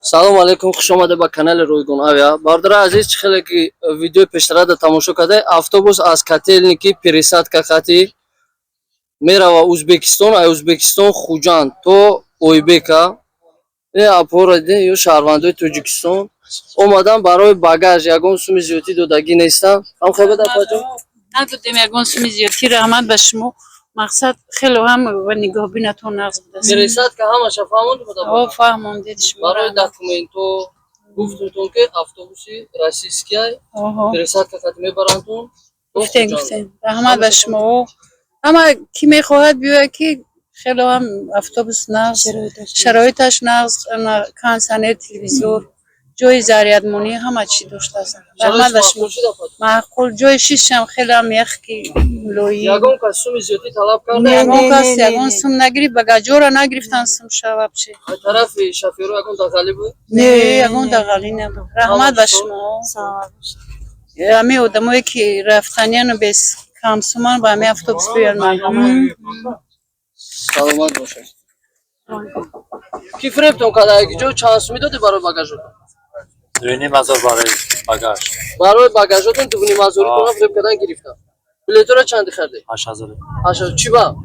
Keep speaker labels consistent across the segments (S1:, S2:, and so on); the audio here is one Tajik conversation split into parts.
S1: салом алейкум, хуш омадед ба канали Рӯйгун Авиа. Бардора азиз, чӣ хеле ки видеои пештарада тамошо кардаед, автобус аз котельники пересадка хати мерава Узбекистон, ай Узбекистон Хуҷанд то Ойбека. Апора дидед ё шаҳрвандои Тоҷикистон омадан барои багаж ягон суми зиёдӣ додагӣ нестанд. Ҳам хебед апаҷон?
S2: Надодем ягон суми зиёдӣ. Раҳмат ба шумо. Мақсад хело ҳам ва нигоҳбинатон нағз будаст.
S1: Пересадка ҳамаша фаҳмонд буда?
S2: Фаҳмондед шумо.
S1: Барои документо гуфтумтон ки автобуси российскияй пересадка хати мебарандтон.
S2: Гуфтем. Раҳмат ба шумо. Ама ки мехоҳад биёяд ки хело ҳам автобус нағз, шароиташ нағз, кондитсионер, телевизор, ҷои зарядмонӣ ҳама чӣ доштааст. Раҳмат ба шумо. Маъқул ҷои шишам хело ҳам ях ки мулоим.
S1: Ягон кас суми зиёдӣ талаб карда?
S2: Ягон кас ягон сум нагирифт, багаҷора нагирифтан сум шаваб чи.
S1: Ай тарафи шофёру ягон дағалӣ буд?
S2: Не, ягон дағалӣ набуд. Раҳмат ба шумо. Ҳамин одамое ки рафтанияну без камсуман ба ҳамин автобус биёян.
S1: Саломат бошед. Ки фиребтон карда? Ҷо чанд суми доди барои багажотон?
S3: 2,5 барои багаж.
S1: Барои багажотон 2,5 фиреб кардан гирифтам. Билетора чанди хардед?
S3: 8,000.
S1: 8 чӣ ба?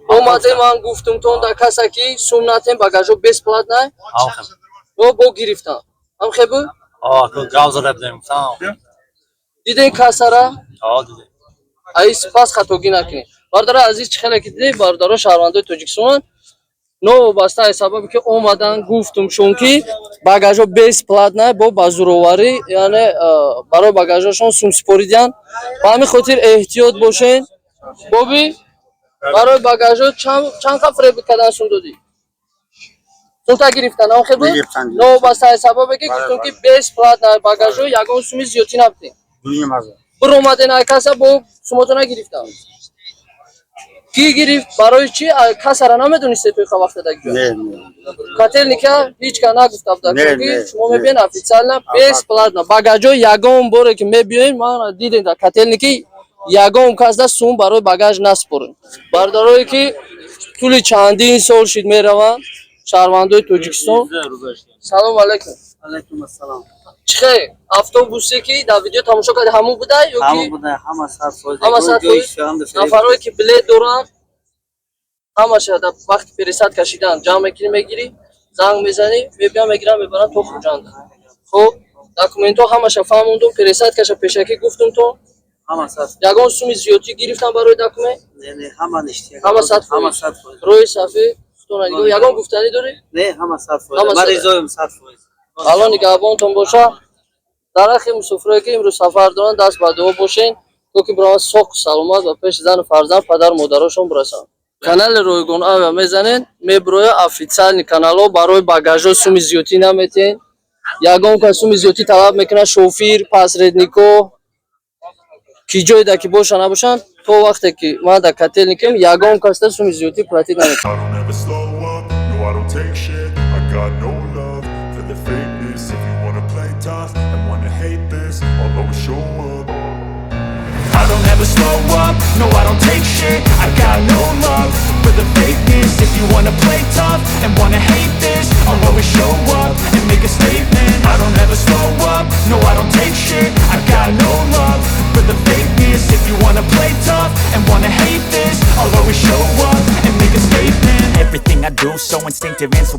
S1: Омаде ман гуфтумтон да каса ки сум натем багажо бесплатнай?
S3: Алхем.
S1: Бо гирифтам. Ҳам хебу?
S3: Ку гавза дебдем.
S1: Диден касара?
S3: Диде.
S1: Ай сипас хатогӣ накунед. Бардора азиз, чӣ хеле ки дидед, бардора шаҳрвандои Тоҷикистон новобаста аз сабаби ки омадан гуфтумшон ки багажо бесплатнай бо ба зуроварӣ, яъне барои багажашон сум супоридиян. Ба ҳамин хотир эҳтиёт бошен. Боби барои багажо чанд ка фиреб кардан сум додӣ? Сумта гирифтан ам хебу? Новобаста аз сабабе ки гуфтум ки бесплатнай багажо ягон суми зиёдӣ набудем. Биромаден ай каса бо сумото нагирифтам. Ки гирифт? Барои чи? Касара намедонистед тои вақтадаги ҷо? Котельника ҳеҷ ка нагуфта буда ки шумо мебинед официально бесплатно багажо ягон боре ки мебиёем, ман дидем дар котельники ягон кас да сум барои багаж наспорем. Бардорое ки тӯли чандин сол шид мераванд шаҳрвандои Тоҷикистон. Салом алейкум.
S4: алайкум ассалом.
S1: Чӣ хел? Автобусе ки дар видео тамошо карди ҳамон буда ё ки?
S4: Ҳамон буда, ҳама 100%.
S1: Ҳама 100%. Нафарое ки билет доранд ҳамаша дар вақти пересадка шидан ҷамъ мекунӣ, мегирӣ, занг мезанӣ, мебиям мегирам мебарам то Хуҷанд. Хоб, документҳо ҳамаша фаҳмондум, пересадкаша пешакӣ гуфтумтон.
S4: Ҳама 100%.
S1: Ягон суми зиёдӣ гирифтам барои документ?
S4: Не, ҳама ништи.
S1: Ҳама 100%. Рӯи сафи хутона нигоҳ. Ягон гуфтанӣ дорӣ?
S4: Не, ҳама 100%. Ман ризоим 100%.
S1: Алон нигаҳбонтон боша. Дар ахи мусофирое ки имрӯз сафар доранд даст ба дуо бошен, то ки бироҳат соҳ саломат ва пеши зану фарзанд падару модарашон бирасанд. Канали Рӯйгун Авиа мезанед, мебироя официални каналҳо барои багажо суми зиёдӣ наметен. Ягон кас суми зиёдӣ талаб мекунад, шофир, посредникҳо ки ҷойда ки бошанд набошанд, то вақте ки ман дар котельникам ягон кас да суми зиёдӣ платид наметавонад.
S5: I don't ever slow up, no I don't take shit. I got no love for the fakeness. If you wanna play tough and wanna hate this, I'll always show up. I don't ever slow up, no I don't take shit. I got no love for the fakeness. If you wanna play tough and wanna hate this, I'll always show up and make a statement. I don't ever slow up, no I don't take shit. I got no love for the fakeness. If you wanna play tough and wanna hate this, I'll always show up and make a statement.
S6: Everything I do so instinctive and so